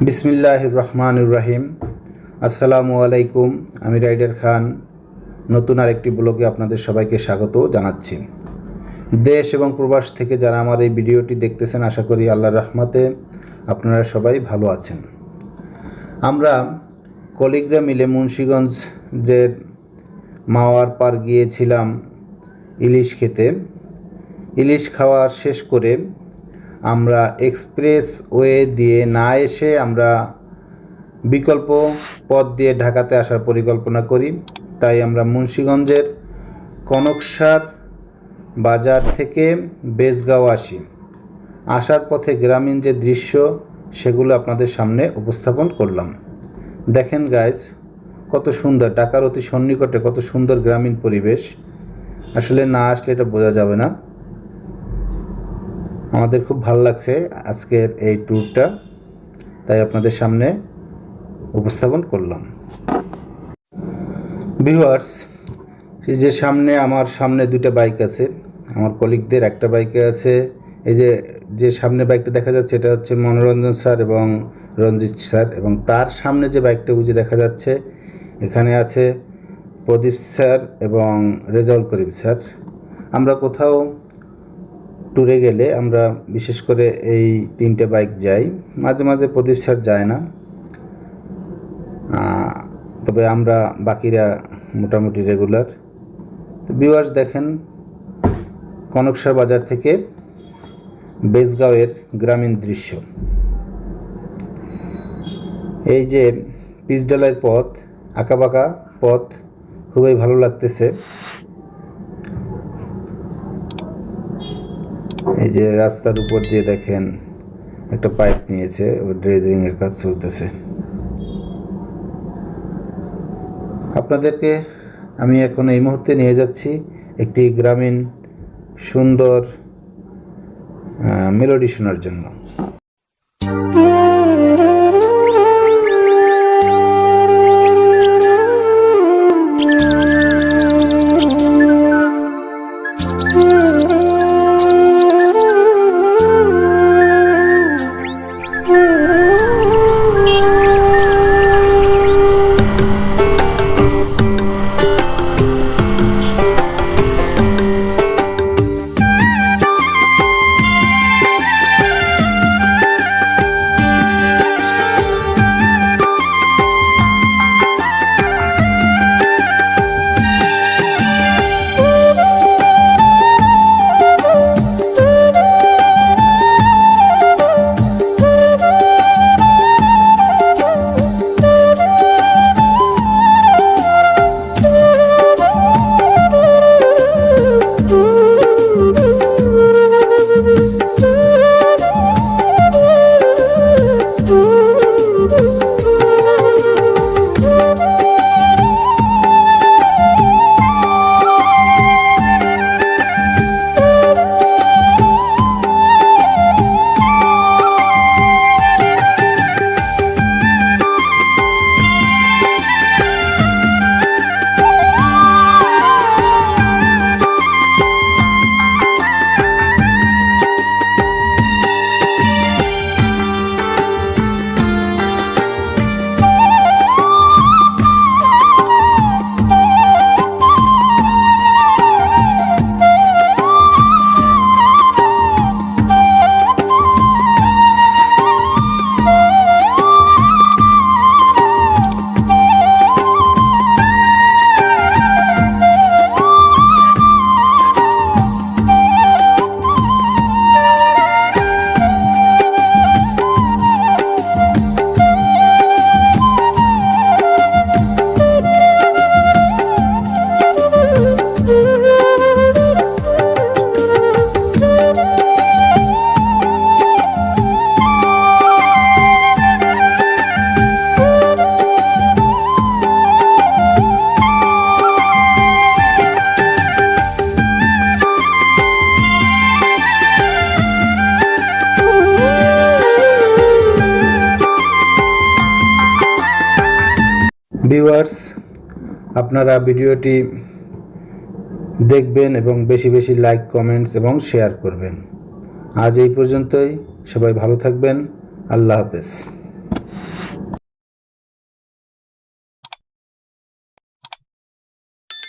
বিসমিল্লাহির রহমানির রহিম। আসসালামু আলাইকুম। আমি রাইডার খান নতুন আরেকটি ব্লগে আপনাদের সবাইকে স্বাগত জানাচ্ছি। দেশ এবং প্রবাস থেকে যারা আমার এই ভিডিওটি দেখতেছেন, আশা করি আল্লাহর রহমতে আপনারা সবাই ভালো আছেন। আমরা কলিগরা মিলে মুন্সিগঞ্জের মাওয়ার পার গিয়েছিলাম ইলিশ খেতে। ইলিশ খাওয়া শেষ করে আমরা এক্সপ্রেস ওয়ে দিয়ে না এসে আমরা বিকল্প পথ দিয়ে ঢাকাতে আসার পরিকল্পনা করি। তাই আমরা মুন্সিগঞ্জের কনকসার বাজার থেকে বেজগাঁও আসি। আসার পথে গ্রামীণ যে দৃশ্য সেগুলো আপনাদের সামনে উপস্থাপন করলাম। দেখেন গাইজ, কত সুন্দর, ঢাকার অতি সন্নিকটে কত সুন্দর গ্রামীণ পরিবেশ। আসলে না আসলে এটা বোঝা যাবে না। আমাদের খুব ভালো লাগছে আজকের এই ট্যুরটা, তাই আপনাদের সামনে উপস্থাপন করলাম। ভিউয়ার্স, এই যে আমার সামনে দুটো বাইক আছে, আমার কলিগদের একটা বাইকে আছে। এই যে সামনে বাইকটা দেখা যাচ্ছে এটা হচ্ছে মনোরঞ্জন স্যার এবং রঞ্জিত স্যার, এবং তার সামনে যে বাইকটা বুঝে দেখা যাচ্ছে এখানে আছে প্রদীপ স্যার এবং রেজাউল করিম স্যার। আমরা কোথাও ট্যুরে গেলে আমরা বিশেষ করে এই তিনটে বাইক যাই, মাঝে মাঝে প্রদীপ স্যার যায় না, তবে আমরা বাকিরা মোটামুটি রেগুলার। তো ভিউয়ার্স, দেখেন কনকসার বাজার থেকে বেজগাঁওয়ের গ্রামীণ দৃশ্য। এই যে পিচঢালাই পথ, আঁকাবাঁকা পথ, খুবই ভালো লাগতেছে। এই যে রাস্তার উপর দিয়ে দেখেন একটা পাইপ নিয়েছে, ওই ড্রেজিংয়ের কাজ চলতেছে। আপনাদেরকে আমি এখন এই মুহূর্তে নিয়ে যাচ্ছি একটি গ্রামীণ সুন্দর মেলোডি শোনার জন্য। ভিউয়ার্স, আপনারা ভিডিওটি দেখবেন এবং বেশি বেশি লাইক, কমেন্টস এবং শেয়ার করবেন। আজ এই পর্যন্তই। সবাই ভালো থাকবেন। আল্লাহ হাফেজ।